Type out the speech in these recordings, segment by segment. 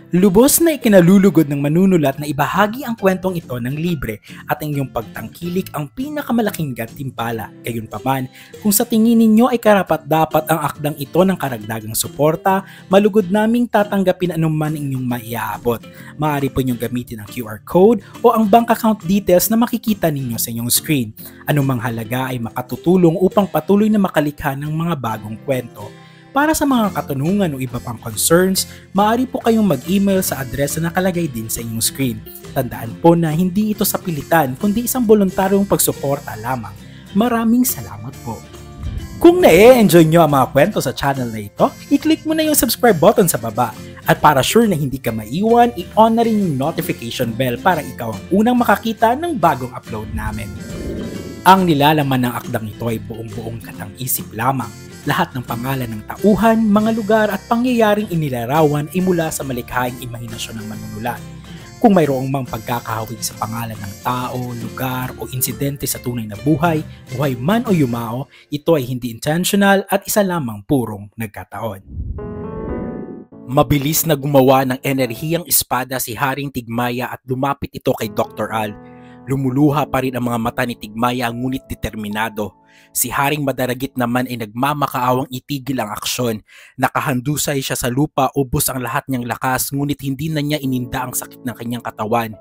Lubos na ikinalulugod ng manunulat na ibahagi ang kwentong ito ng libre at ang iyong pagtangkilik ang pinakamalaking gantimpala. Gayunpaman, kung sa tingin ninyo ay karapat-dapat ang akdang ito ng karagdagang suporta, malugod naming tatanggapin anuman inyong maiaabot. Maaari po inyong gamitin ang QR code o ang bank account details na makikita ninyo sa inyong screen. Anumang halaga ay makatutulong upang patuloy na makalikha ng mga bagong kwento. Para sa mga katanungan o iba pang concerns, maaari po kayong mag-email sa address na nakalagay din sa inyong screen. Tandaan po na hindi ito sa pilitan kundi isang voluntaryong pagsuporta lamang. Maraming salamat po. Kung na-enjoy nyo ang mga kwento sa channel na ito, i-click mo na yung subscribe button sa baba. At para sure na hindi ka maiwan, i-on na rin yung notification bell para ikaw ang unang makakita ng bagong upload namin. Ang nilalaman ng akdang ito ay buong-buong katang-isip lamang. Lahat ng pangalan ng tauhan, mga lugar at pangyayaring inilarawan ay mula sa malikhaing imahinasyon ng manunulat. Kung mayroong mang pagkakahawig sa pangalan ng tao, lugar o insidente sa tunay na buhay man o yumao, ito ay hindi intentional at isa lamang purong nagkataon. Mabilis na gumawa ng enerhiyang espada si Haring Tigmaya at lumapit ito kay Dr. Al. Lumuluha pa rin ang mga mata ni Tigmaya ngunit determinado. Si Haring Madaragit naman ay nagmamakaawang itigil ang aksyon. Nakahandusay siya sa lupa, ubos ang lahat niyang lakas ngunit hindi na niya ininda ang sakit ng kanyang katawan.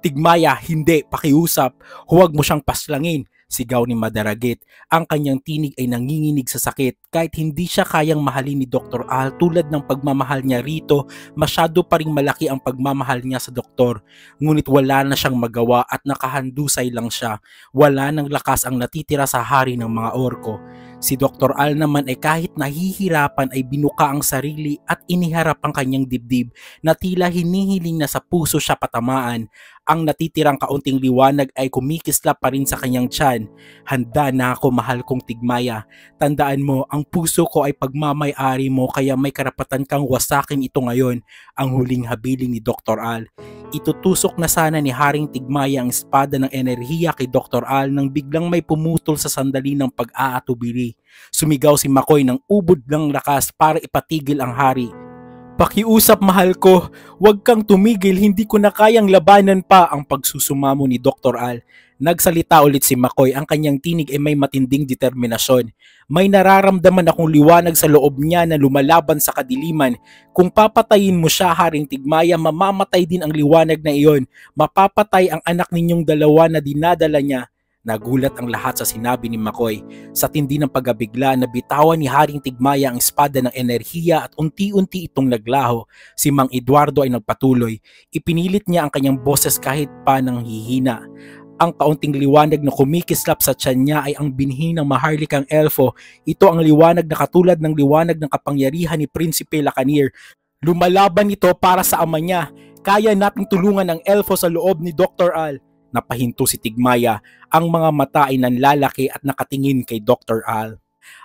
Tigmaya, hindi, pakiusap, huwag mo siyang paslangin. Sigaw ni Madaragit. Ang kanyang tinig ay nanginginig sa sakit. Kahit hindi siya kayang mahalin ni Dr. Al tulad ng pagmamahal niya rito, masyado pa ring malaki ang pagmamahal niya sa doktor. Ngunit wala na siyang magawa at nakahandusay lang siya. Wala nang lakas ang natitira sa hari ng mga orko. Si Dr. Al naman ay kahit nahihirapan ay binuka ang sarili at iniharap ang kanyang dibdib na tila hinihiling na sa puso siya patamaan. Ang natitirang kaunting liwanag ay kumikislap pa rin sa kanyang tiyan. Handa na ako, mahal kong Tigmaya. Tandaan mo, ang puso ko ay pagmamay-ari mo kaya may karapatan kang wasakin ito ngayon, ang huling habiling ni Dr. Al. Itutusok na sana ni Haring Tigmaya ang espada ng enerhiya kay Dr. Al nang biglang may pumutol sa sandali ng pag-aatubili. Sumigaw si Makoy ng ubod ng lakas para ipatigil ang hari. Pakiusap, mahal ko, huwag kang tumigil, hindi ko na kayang labanan pa, ang pagsusumamo ni Dr. Al. Nagsalita ulit si Makoy, ang kanyang tinig ay may matinding determinasyon. May nararamdaman akong liwanag sa loob niya na lumalaban sa kadiliman. Kung papatayin mo siya, Haring Tigmaya, mamamatay din ang liwanag na iyon. Mapapatay ang anak ninyong dalawa na dinadala niya. Nagulat ang lahat sa sinabi ni Makoy. Sa tindi ng pagabigla, nabitawan ni Haring Tigmaya ang espada ng enerhiya at unti-unti itong naglaho. Si Mang Eduardo ay nagpatuloy. Ipinilit niya ang kanyang boses kahit pa nang hihina. Ang kaunting liwanag na kumikislap sa tiyan niya ay ang binhi ng maharlikang elfo. Ito ang liwanag na katulad ng liwanag ng kapangyarihan ni Prinsipe Lacanir. Lumalaban ito para sa ama niya. Kaya nating tulungan ang elfo sa loob ni Dr. Al. Napahinto si Tigmaya, ang mga mata ay nanlalaki at nakatingin kay Dr. Al.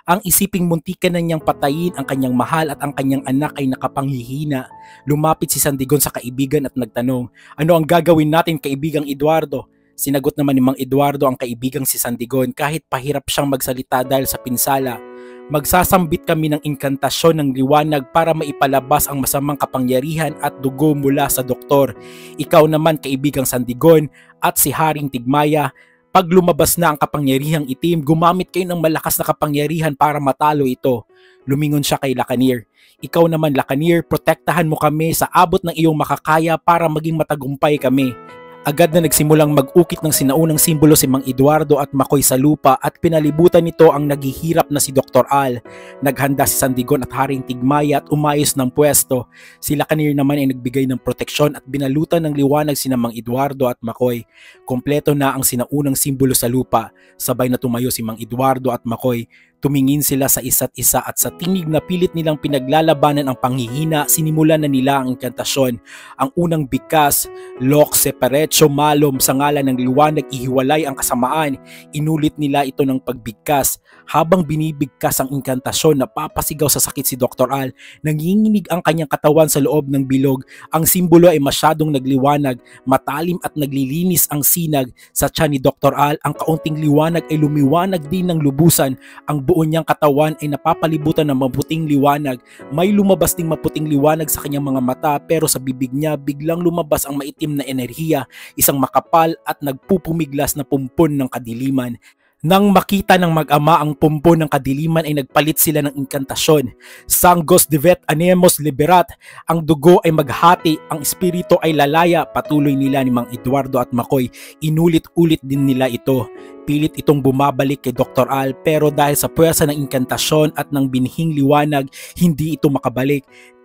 Ang isiping muntikan na niyang patayin ang kanyang mahal at ang kanyang anak ay nakapanghihina. Lumapit si Sandigon sa kaibigan at nagtanong, "Ano ang gagawin natin, kaibigang Eduardo?" Sinagot naman ni Mang Eduardo ang kaibigang si Sandigon kahit pahirap siyang magsalita dahil sa pinsala. Magsasambit kami ng inkantasyon ng liwanag para maipalabas ang masamang kapangyarihan at dugo mula sa doktor. Ikaw naman, kaibigang Sandigon, at si Haring Tigmaya, pag lumabas na ang kapangyarihang itim, gumamit kayo ng malakas na kapangyarihan para matalo ito. Lumingon siya kay Lacanir. Ikaw naman, Lacanir, protektahan mo kami sa abot ng iyong makakaya para maging matagumpay kami. Agad na nagsimulang mag-ukit ng sinaunang simbolo si Mang Eduardo at Makoy sa lupa at pinalibutan nito ang naghihirap na si Dr. Al. Naghanda si Sandigon at Haring Tigmaya at umayos ng pwesto. Si Lacanir naman ay nagbigay ng proteksyon at binalutan ng liwanag sina Mang Eduardo at Makoy. Kompleto na ang sinaunang simbolo sa lupa. Sabay na tumayo si Mang Eduardo at Makoy. Tumingin sila sa isa't isa at sa tinig na pilit nilang pinaglalabanan ang panghihina, sinimulan na nila ang inkantasyon. Ang unang bigkas, Loc Separatio Malum, sa ngalan ng liwanag ihiwalay ang kasamaan. Inulit nila ito ng pagbigkas. Habang binibigkas ang inkantasyon, napapasigaw sa sakit si Dr. Al. Nanginginig ang kanyang katawan sa loob ng bilog. Ang simbolo ay masyadong nagliwanag, matalim at naglilinis ang sinag. Sa tiyan ni Dr. Al, ang kaunting liwanag ay lumiwanag din ng lubusan. Ang buo niyang katawan ay napapalibutan ng maputing liwanag. May lumabas ding maputing liwanag sa kanyang mga mata, pero sa bibig niya biglang lumabas ang maitim na enerhiya, isang makapal at nagpupumiglas na pumpon ng kadiliman. Nang makita ng mag-ama ang pumpon ng kadiliman ay nagpalit sila ng inkantasyon. Sanggos Divet Anemos Liberat, ang dugo ay maghati, ang espiritu ay lalaya, patuloy nila ni Mang Eduardo at Makoy. Inulit-ulit din nila ito. Pilit itong bumabalik kay Dr. Al, pero dahil sa puwersa ng inkantasyon at ng binhing liwanag, hindi ito makabalik.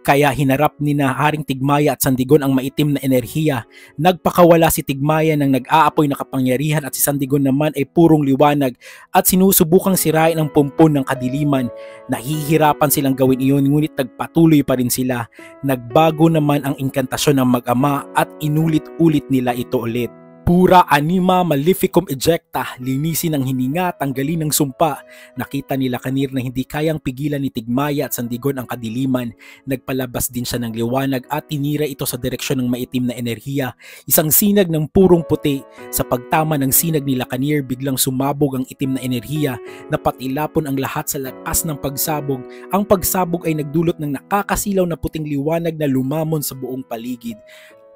Kaya hinarap ni na Haring Tigmaya at Sandigon ang maitim na enerhiya. Nagpakawala si Tigmaya ng nag-aapoy na kapangyarihan at si Sandigon naman ay purong liwanag at sinusubukang sirain ang pumpon ng kadiliman. Nahihirapan silang gawin iyon, ngunit nagpatuloy pa rin sila. Nagbago naman ang inkantasyon ng mag-ama at inulit-ulit nila ito ulit. Pura anima maleficum ejecta, linisin ang hininga, tanggalin ang sumpa. Nakita nila Kanir na hindi kayang pigilan ni Tigmaya at Sandigon ang kadiliman. Nagpalabas din siya ng liwanag at tinira ito sa direksyon ng maitim na enerhiya. Isang sinag ng purong puti. Sa pagtama ng sinag nila Kanir, biglang sumabog ang itim na enerhiya. Napatilapon ang lahat sa lakas ng pagsabog. Ang pagsabog ay nagdulot ng nakakasilaw na puting liwanag na lumamon sa buong paligid.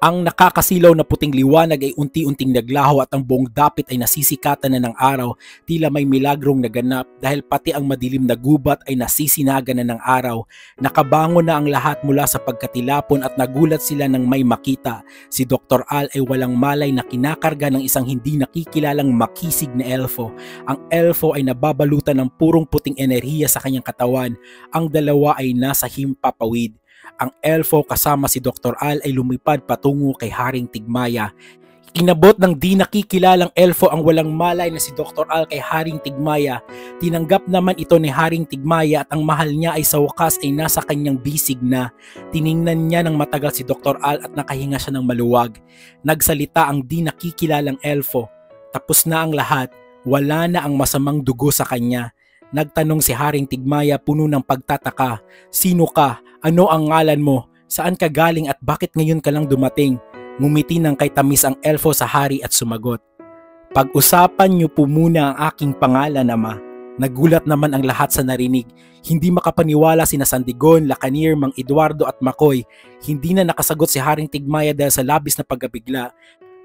Ang nakakasilaw na puting liwanag ay unti-unting naglaho at ang buong dapit ay nasisikatan na ng araw. Tila may milagrong naganap dahil pati ang madilim na gubat ay nasisinaga na ng araw. Nakabangon na ang lahat mula sa pagkatilapon at nagulat sila nang may makita. Si Dr. Al ay walang malay na kinakarga ng isang hindi nakikilalang makisig na elfo. Ang elfo ay nababalutan ng purong puting enerhiya sa kanyang katawan. Ang dalawa ay nasa himpapawid. Ang elfo kasama si Dr. Al ay lumipad patungo kay Haring Tigmaya. Kinabot ng di nakikilalang elfo ang walang malay na si Dr. Al kay Haring Tigmaya. Tinanggap naman ito ni Haring Tigmaya at ang mahal niya ay sa wakas ay nasa kanyang bisig na. Tiningnan niya ng matagal si Dr. Al at nakahinga siya ng maluwag. Nagsalita ang di nakikilalang elfo. Tapos na ang lahat, wala na ang masamang dugo sa kanya. Nagtanong si Haring Tigmaya puno ng pagtataka. Sino ka? Ano ang ngalan mo? Saan ka galing at bakit ngayon ka lang dumating? Ngumiti ng kay tamis ang elfo sa hari at sumagot. Pag-usapan niyo po muna ang aking pangalan, ama. Nagulat naman ang lahat sa narinig. Hindi makapaniwala sina Sandigon, Lacanir, Mang Eduardo at Makoy. Hindi na nakasagot si Haring Tigmaya dahil sa labis na pagkabigla.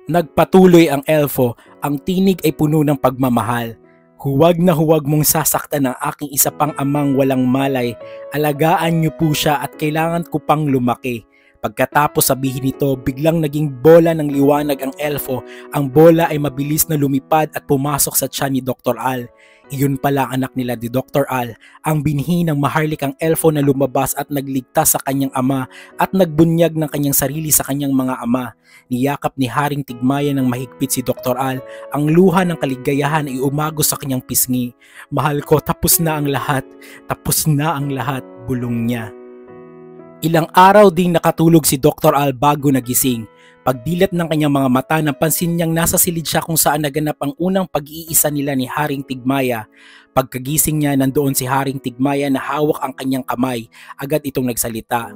Nagpatuloy ang elfo. Ang tinig ay puno ng pagmamahal. Huwag na huwag mong sasaktan ang aking isa pang amang walang malay. Alagaan niyo po siya at kailangan ko pang lumaki. Pagkatapos sabihin nito, biglang naging bola ng liwanag ang elfo. Ang bola ay mabilis na lumipad at pumasok sa tiyan ni Dr. Al. Iyon pala ang anak nila ni Dr. Al, ang binhi ng maharlikang elfo na lumabas at nagligtas sa kanyang ama at nagbunyag ng kanyang sarili sa kanyang mga ama. Niyakap ni Haring Tigmaya ng mahigpit si Dr. Al. Ang luha ng kaligayahan ay umagos sa kanyang pisngi. Mahal ko, tapos na ang lahat. Tapos na ang lahat, bulong niya. Ilang araw ding nakatulog si Dr. Al bago nagising. Pagdilat ng kanyang mga mata, napansin niyang nasa silid siya kung saan naganap ang unang pag-iisa nila ni Haring Tigmaya. Pagkagising niya, nandoon si Haring Tigmaya na hawak ang kanyang kamay. Agad itong nagsalita.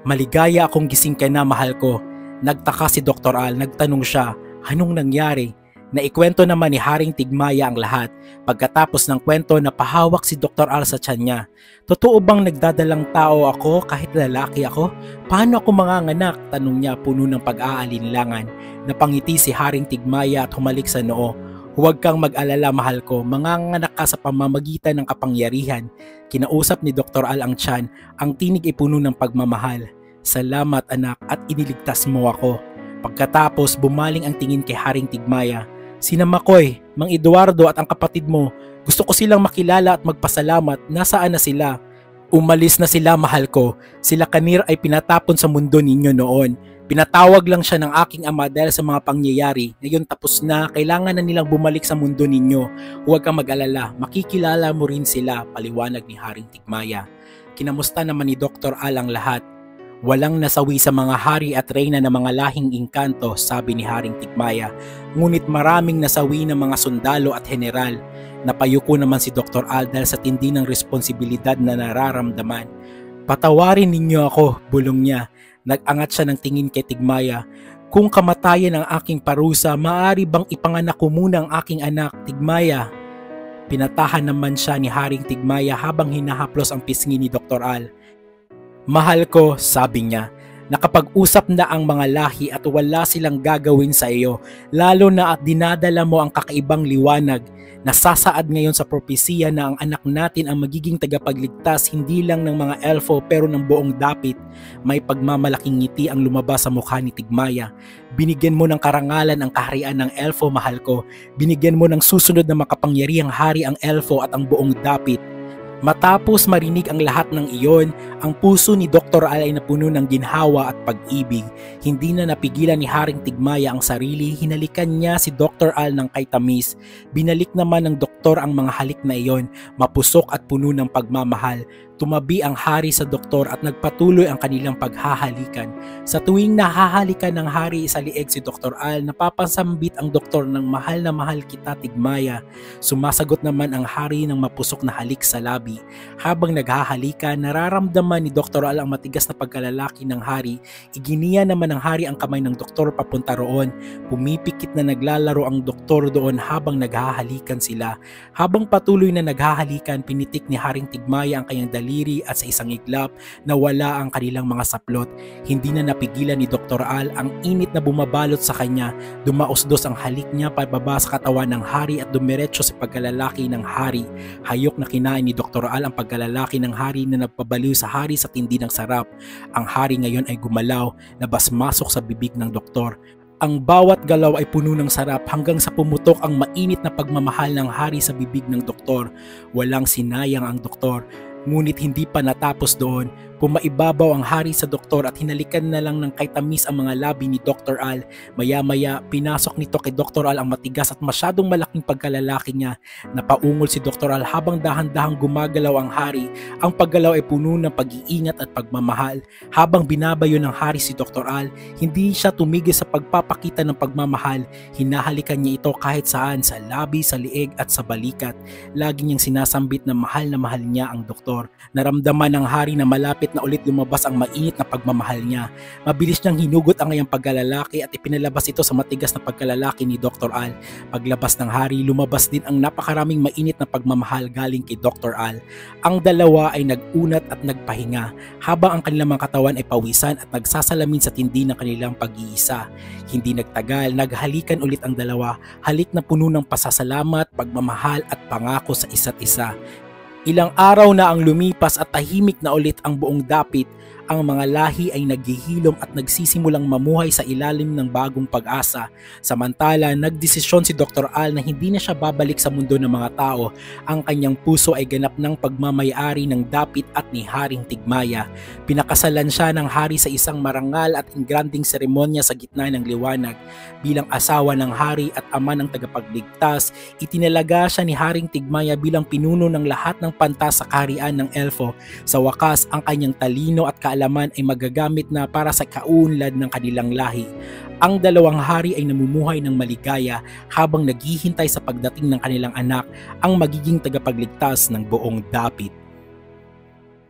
Maligaya akong gising ka na, mahal ko. Nagtaka si Dr. Al, nagtanong siya, anong nangyari? Naikwento naman ni Haring Tigmaya ang lahat. Pagkatapos ng kwento, napahawak si Dr. Al sa tiyan niya. Totoo bang nagdadalang tao ako kahit lalaki ako? Paano ako manganganak? Tanong niya puno ng pag-aalinlangan. Napangiti si Haring Tigmaya at humalik sa noo. Huwag kang mag-alala, mahal ko. Manganganak ka sa pamamagitan ng kapangyarihan. Kinausap ni Dr. Al ang tiyan. Ang tinig ay puno ng pagmamahal. Salamat anak at iniligtas mo ako. Pagkatapos bumaling ang tingin kay Haring Tigmaya. Sina Makoy, Mang Eduardo at ang kapatid mo, gusto ko silang makilala at magpasalamat. Nasaan na sila? Umalis na sila, mahal ko. Sila Kanir ay pinatapon sa mundo ninyo noon. Pinatawag lang siya ng aking ama dahil sa mga pangyayari. Ngayon tapos na, kailangan na nilang bumalik sa mundo ninyo. Huwag kang mag-alala, makikilala mo rin sila, paliwanag ni Haring Tigmaya. Kinamusta naman ni Dr. Al ang lahat. Walang nasawi sa mga hari at reyna ng mga lahing engkanto, sabi ni Haring Tigmaya. Ngunit maraming nasawi ng mga sundalo at general. Napayuko naman si Dr. Al dahil sa tindi ng responsibilidad na nararamdaman. Patawarin ninyo ako, bulong niya. Nag-angat siya ng tingin kay Tigmaya. Kung kamatayan ang aking parusa, maaari bang ipanganak ko muna ang aking anak, Tigmaya? Pinatahan naman siya ni Haring Tigmaya habang hinahaplos ang pisngi ni Dr. Al. "Mahal ko," sabi niya, "nakapag-usap na ang mga lahi at wala silang gagawin sa iyo, lalo na at dinadala mo ang kakaibang liwanag. Nasasaad ngayon sa propesiya na ang anak natin ang magiging tagapagligtas hindi lang ng mga elfo pero ng buong dapit." May pagmamalaking ngiti ang lumabas sa mukha ni Tigmaya. "Binigyan mo ng karangalan ang kaharian ng elfo, mahal ko. Binigyan mo ng susunod na makapangyarihang hari ang elfo at ang buong dapit." Matapos marinig ang lahat ng iyon, ang puso ni Dr. Al ay napuno ng ginhawa at pag-ibig. Hindi na napigilan ni Haring Tigmaya ang sarili, hinalikan niya si Dr. Al ng kay tamis. Binalik naman ng doktor ang mga halik na iyon, mapusok at puno ng pagmamahal. Tumabi ang hari sa doktor at nagpatuloy ang kanilang paghahalikan. Sa tuwing nahahalikan ng hari sa lieg si Dr. Al, napapasambit ang doktor ng mahal na mahal kita, Tigmaya. Sumasagot naman ang hari ng mapusok na halik sa labi. Habang naghahalikan, nararamdaman ni Dr. Al ang matigas na pagkalalaki ng hari. Iginiya naman ng hari ang kamay ng doktor papunta roon. Pumipikit na naglalaro ang doktor doon habang naghahalikan sila. Habang patuloy na naghahalikan, pinitik ni Haring Tigmaya ang kanyang daliri at sa isang iglap nawala ang kanilang mga saplot. Hindi na napigilan ni Dr. Al ang init na bumabalot sa kanya. Dumausdos ang halik niya pababa sa katawan ng hari at dumiretso sa pagkalalaki ng hari. Hayok na kinain ni Dr. Al ang pagkalalaki ng hari na nagpabaliw sa hari sa tindi ng sarap. Ang hari ngayon ay gumalaw, labas-masok sa bibig ng doktor. Ang bawat galaw ay puno ng sarap hanggang sa pumutok ang mainit na pagmamahal ng hari sa bibig ng doktor. Walang sinayang ang doktor. Ngunit hindi pa natapos doon. Pumaibabaw ang hari sa doktor at hinalikan na lang ng kay tamis ang mga labi ni Dr. Al. Maya-maya, pinasok nito kay Dr. Al ang matigas at masyadong malaking pagkalalaki niya. Napaungol si Dr. Al habang dahan-dahang gumagalaw ang hari. Ang paggalaw ay puno ng pag-iingat at pagmamahal. Habang binabayo ng hari si Dr. Al, hindi siya tumigil sa pagpapakita ng pagmamahal. Hinahalikan niya ito kahit saan, sa labi, sa lieg at sa balikat. Lagi niyang sinasambit na mahal niya ang doktor. Naramdaman ng hari na malapit na ulit lumabas ang mainit na pagmamahal niya. Mabilis niyang hinugot ang kanyang pagkalalaki at ipinalabas ito sa matigas na pagkalalaki ni Dr. Al. Paglabas ng hari, lumabas din ang napakaraming mainit na pagmamahal galing kay Dr. Al. Ang dalawa ay nag-unat at nagpahinga habang ang kanilang mga katawan ay pawisan at nagsasalamin sa tindi ng kanilang pag-iisa. Hindi nagtagal, naghalikan ulit ang dalawa, halik na puno ng pasasalamat, pagmamahal at pangako sa isa't isa. Ilang araw na ang lumipas at tahimik na ulit ang buong dapit. Ang mga lahi ay naghihilom at nagsisimulang mamuhay sa ilalim ng bagong pag-asa. Samantala, nagdesisyon si Dr. Al na hindi na siya babalik sa mundo ng mga tao. Ang kanyang puso ay ganap ng pagmamayari ng dapit at ni Haring Tigmaya. Pinakasalan siya ng hari sa isang marangal at ingranding seremonya sa gitna ng liwanag. Bilang asawa ng hari at ama ng tagapagligtas, itinalaga siya ni Haring Tigmaya bilang pinuno ng lahat ng pantas sa kaharian ng elfo. Sa wakas, ang kanyang talino at kaalaman ay magagamit na para sa kaunlad ng kanilang lahi. Ang dalawang hari ay namumuhay ng maligaya habang naghihintay sa pagdating ng kanilang anak, ang magiging tagapagligtas ng buong dapit.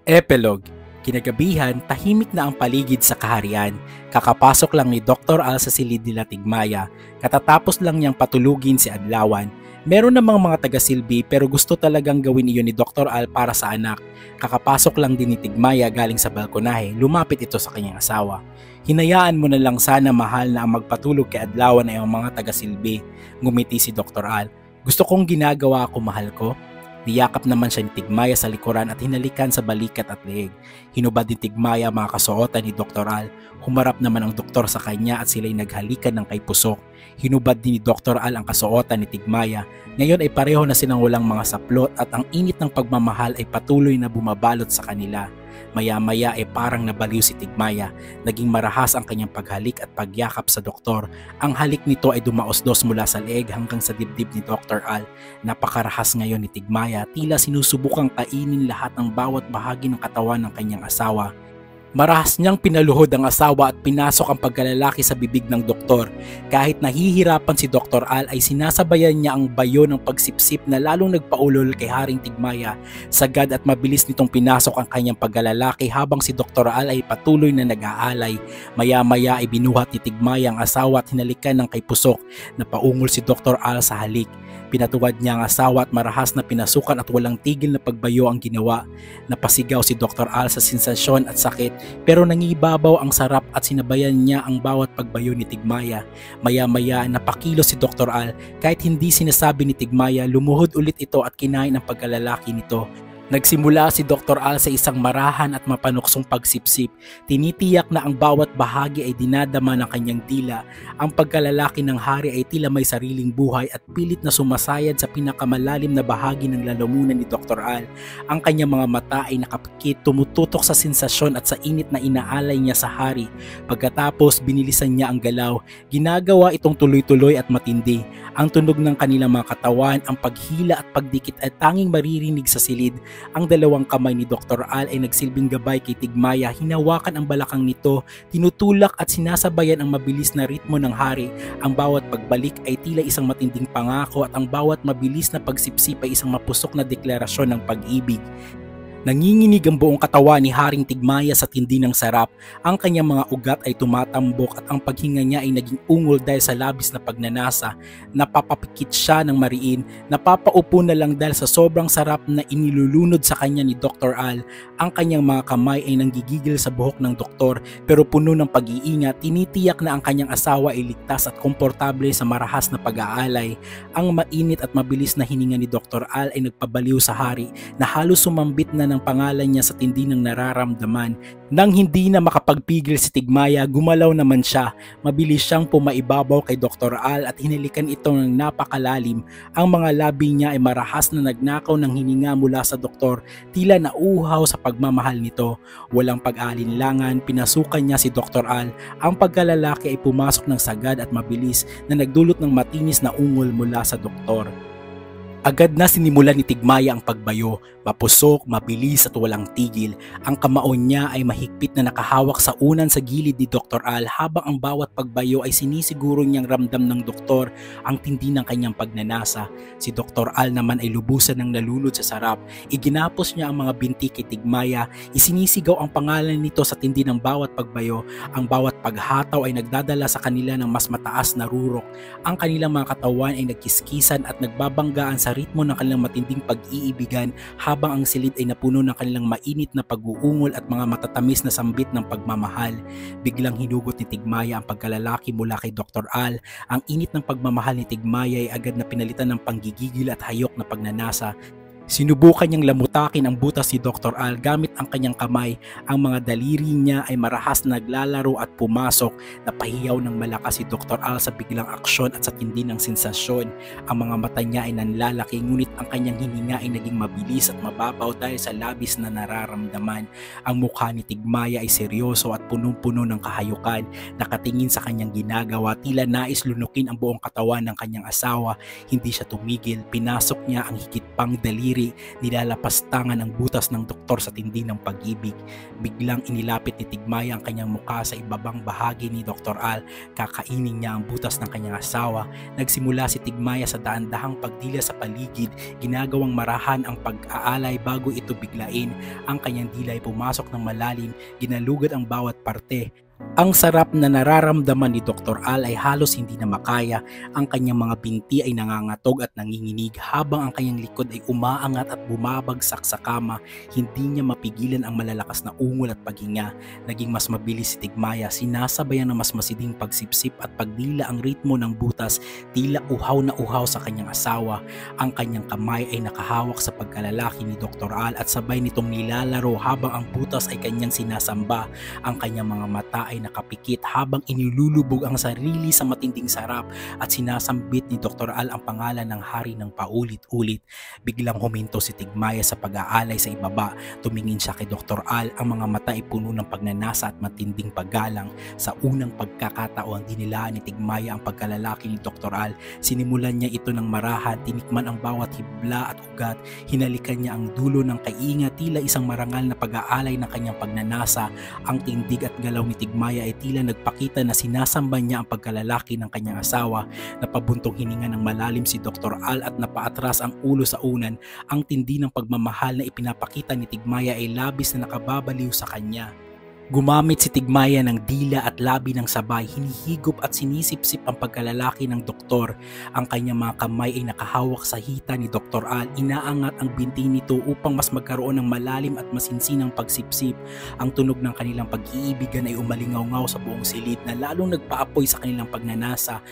Epilogue. Kinagabihan, tahimik na ang paligid sa kaharian. Kakapasok lang ni Dr. Al sa silid nila Tigmaya. Katatapos lang niyang patulugin si Adlawan. Meron namang mga taga-silbi pero gusto talagang gawin iyon ni Dr. Al para sa anak. Kakapasok lang din ni Tigmaya galing sa balkonahe, lumapit ito sa kanyang asawa. "Hinayaan mo na lang sana, mahal, na ang magpatulog kay Adlawan ay ang mga taga-silbi." Ngumiti si Dr. Al. "Gusto kong ginagawa ko, mahal ko." Niyakap naman siya ni Tigmaya sa likuran at hinalikan sa balikat at leeg. Hinubad ni Tigmaya mga kasuotan ni Dr. Al. Humarap naman ang doktor sa kanya at sila'y naghalikan ng kay pusok. Hinubad din ni Dr. Al ang kasuotan ni Tigmaya. Ngayon ay pareho na silang walang mga saplot at ang init ng pagmamahal ay patuloy na bumabalot sa kanila. Maya-maya ay parang nabaliw si Tigmaya. Naging marahas ang kanyang paghalik at pagyakap sa doktor. Ang halik nito ay dumaosdos mula sa leeg hanggang sa dibdib ni Dr. Al. Napakarahas ngayon ni Tigmaya, tila sinusubukang kainin lahat ng bawat bahagi ng katawan ng kanyang asawa. Marahas niyang pinaluhod ang asawa at pinasok ang pagkalalaki sa bibig ng doktor. Kahit nahihirapan si Dr. Al ay sinasabayan niya ang bayo ng pagsipsip na lalong nagpaulol kay Haring Tigmaya. Sagad at mabilis nitong pinasok ang kanyang pagkalalaki habang si Dr. Al ay patuloy na nag-aalay. Maya-maya ay binuhat ni Tigmaya ang asawa at hinalikan ng kay Pusok. Napaungol si Dr. Al sa halik. Pinatuwad niya ang asawa at marahas na pinasukan at walang tigil na pagbayo ang ginawa. Napasigaw si Dr. Al sa sensasyon at sakit pero nangibabaw ang sarap at sinabayan niya ang bawat pagbayo ni Tigmaya. Maya-maya napakilo si Dr. Al kahit hindi sinasabi ni Tigmaya, lumuhod ulit ito at kinain ang pagkalalaki nito. Nagsimula si Dr. Al sa isang marahan at mapanuksong pagsipsip. Tinitiyak na ang bawat bahagi ay dinadama ng kanyang dila. Ang pagkalalaki ng hari ay tila may sariling buhay at pilit na sumasayad sa pinakamalalim na bahagi ng lalamunan ni Dr. Al. Ang kanyang mga mata ay nakapikit, tumututok sa sensasyon at sa init na inaalay niya sa hari. Pagkatapos binilisan niya ang galaw. Ginagawa itong tuloy-tuloy at matindi. Ang tunog ng kanilang mga katawan, ang paghila at pagdikit ay tanging maririnig sa silid. Ang dalawang kamay ni Dr. Al ay nagsilbing gabay kay Tigmaya, hinawakan ang balakang nito, tinutulak at sinasabayan ang mabilis na ritmo ng hari. Ang bawat pagbalik ay tila isang matinding pangako at ang bawat mabilis na pagsipsip ay isang mapusok na deklarasyon ng pag-ibig. Nanginginig ang buong katawan ni Haring Tigmaya sa tindi ng sarap. Ang kanyang mga ugat ay tumatambok at ang paghinga niya ay naging ungol dahil sa labis na pagnanasa. Napapapikit siya ng mariin, napapaupo na lang dahil sa sobrang sarap na inilulunod sa kanya ni Dr. Al. Ang kanyang mga kamay ay nanggigigil sa buhok ng doktor pero puno ng pag-iingat, tinitiyak na ang kanyang asawa ay ligtas at komportable sa marahas na pag-aalay. Ang mainit at mabilis na hininga ni Dr. Al ay nagpabaliw sa hari na halos sumambit na ng pangalan niya sa tindi ng nararamdaman. Nang hindi na makapagpigil si Tigmaya, gumalaw naman siya. Mabilis siyang pumaibabaw kay Dr. Al at hinalikan ito ng napakalalim. Ang mga labi niya ay marahas na nagnakaw ng hininga mula sa doktor, tila nauuhaw sa pagmamahal nito. Walang pag-alinlangan, pinasukan niya si Dr. Al. Ang pagkalalaki ay pumasok ng sagad at mabilis na nagdulot ng matinis na ungol mula sa doktor. Agad na sinimulan ni Tigmaya ang pagbayo, mapusok, mabilis at walang tigil. Ang kamao niya ay mahigpit na nakahawak sa unan sa gilid ni Dr. Al habang ang bawat pagbayo ay sinisiguro niyang ramdam ng doktor ang tindi ng kanyang pagnanasa. Si Dr. Al naman ay lubusan ng nalunod sa sarap. Iginapos niya ang mga binti kay Tigmaya, isinisigaw ang pangalan nito sa tindi ng bawat pagbayo. Ang bawat paghataw ay nagdadala sa kanila ng mas mataas na rurok. Ang kanilang mga katawan ay nagkiskisan at nagbabanggaan sa ritmo ng kanilang matinding pag-iibigan habang ang silid ay napuno ng kanilang mainit na pag-uungol at mga matatamis na sambit ng pagmamahal. Biglang hinugot ni Tigmaya ang pagkalalaki mula kay Dr. Al. Ang init ng pagmamahal ni Tigmaya ay agad na pinalitan ng panggigigil at hayok na pagnanasa. Sinubukan niyang lamutakin ang butas ni Dr. Al gamit ang kanyang kamay. Ang mga daliri niya ay marahas na naglalaro at pumasok. Napahiyaw ng malakas si Dr. Al sa biglang aksyon at sa tindi ng sensasyon. Ang mga mata niya ay nanlalaki ngunit ang kanyang hininga ay naging mabilis at mababaw dahil sa labis na nararamdaman. Ang mukha ni Tigmaya ay seryoso at punong-puno ng kahayukan. Nakatingin sa kanyang ginagawa, tila nais lunukin ang buong katawan ng kanyang asawa. Hindi siya tumigil, pinasok niya ang higit pang daliri. Nilalapastangan ang butas ng doktor sa tindi ng pag-ibig. Biglang inilapit ni Tigmaya ang kanyang mukha sa ibabang bahagi ni Dr. Al. Kakainin niya ang butas ng kanyang asawa. Nagsimula si Tigmaya sa daan-dahang pagdila sa paligid, ginagawang marahan ang pag-aalay bago ito biglain. Ang kanyang dila ay pumasok ng malalim, ginalugad ang bawat parte. Ang sarap na nararamdaman ni Dr. Al ay halos hindi na makaya. Ang kanyang mga binti ay nangangatog at nanginginig habang ang kanyang likod ay umaangat at bumabagsak sa kama. Hindi niya mapigilan ang malalakas na ungol at paghinga. Naging mas mabilis si Tigmaya, sinasabayan ng mas masiding pagsipsip at pagdila ang ritmo ng butas, tila uhaw na uhaw sa kanyang asawa. Ang kanyang kamay ay nakahawak sa pagkalalaki ni Dr. Al at sabay nitong nilalaro habang ang butas ay kanyang sinasamba. Ang kanyang mga mata mata ay nakapikit habang inilulubog ang sarili sa matinding sarap at sinasambit ni Dr. Al ang pangalan ng hari ng paulit-ulit. Biglang huminto si Tigmaya sa pag-aalay sa ibaba. Tumingin siya kay Dr. Al, ang mga mata ay puno ng pagnanasa at matinding paggalang. Sa unang pagkakataon, dinilaan ni Tigmaya ang pagkalalaki ni Dr. Al. Sinimulan niya ito ng marahan, tinikman ang bawat hibla at ugat, hinalikan niya ang dulo ng kainga, tila isang marangal na pag-aalay ng kanyang pagnanasa. Ang tindig at galaw ni Tigmaya ay tila nagpakita na sinasamba niya ang pagkalalaki ng kanyang asawa. Napabuntong hininga ng malalim si Dr. Al at napaatras ang ulo sa unan. Ang tindi ng pagmamahal na ipinapakita ni Tigmaya ay labis na nakababaliw sa kanya. Gumamit si Tigmaya ng dila at labi ng sabay, hinihigop at sinisipsip ang pagkalalaki ng doktor. Ang kanyang mga kamay ay nakahawak sa hita ni Dr. Al. Inaangat ang binti nito upang mas magkaroon ng malalim at masinsinang pagsipsip. Ang tunog ng kanilang pag-iibigan ay umalingaw-ngaw sa buong silid na lalong nagpaapoy sa kanilang pagnanasa.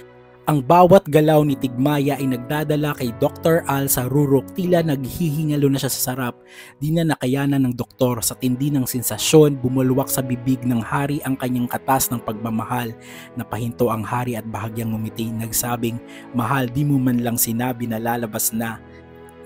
Ang bawat galaw ni Tigmaya ay nagdadala kay Dr. Al sa rurok, tila naghihingalo na siya sa sarap. Di na nakayanan ng doktor, sa tindi ng sensasyon, bumulwak sa bibig ng hari ang kanyang katas ng pagmamahal. Napahinto ang hari at bahagyang ngumiti, nagsabing, "Mahal, di mo man lang sinabi na lalabas na."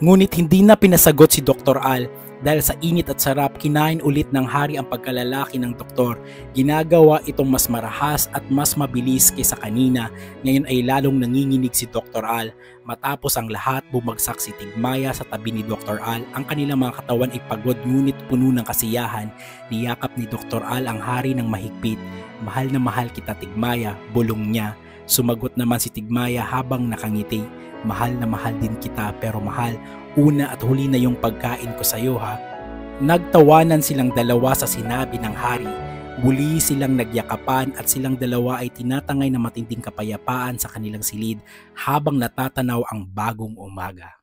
Ngunit hindi na pinasagot si Dr. Al. Dahil sa init at sarap, kinain ulit ng hari ang pagkalalaki ng doktor. Ginagawa itong mas marahas at mas mabilis kaysa kanina. Ngayon ay lalong nanginginig si Dr. Al. Matapos ang lahat, bumagsak si Tigmaya sa tabi ni Dr. Al. Ang kanilang mga katawan ay pagod ngunit puno ng kasiyahan. Niyakap ni Dr. Al ang hari ng mahigpit. "Mahal na mahal kita, Tigmaya," bulong niya. Sumagot naman si Tigmaya habang nakangiti, "Mahal na mahal din kita, pero mahal, una at huli na yung pagkain ko sa iyo, ha." Nagtawanan silang dalawa sa sinabi ng hari. Muli silang nagyakapan at silang dalawa ay tinatangay na matinding kapayapaan sa kanilang silid habang natatanaw ang bagong umaga.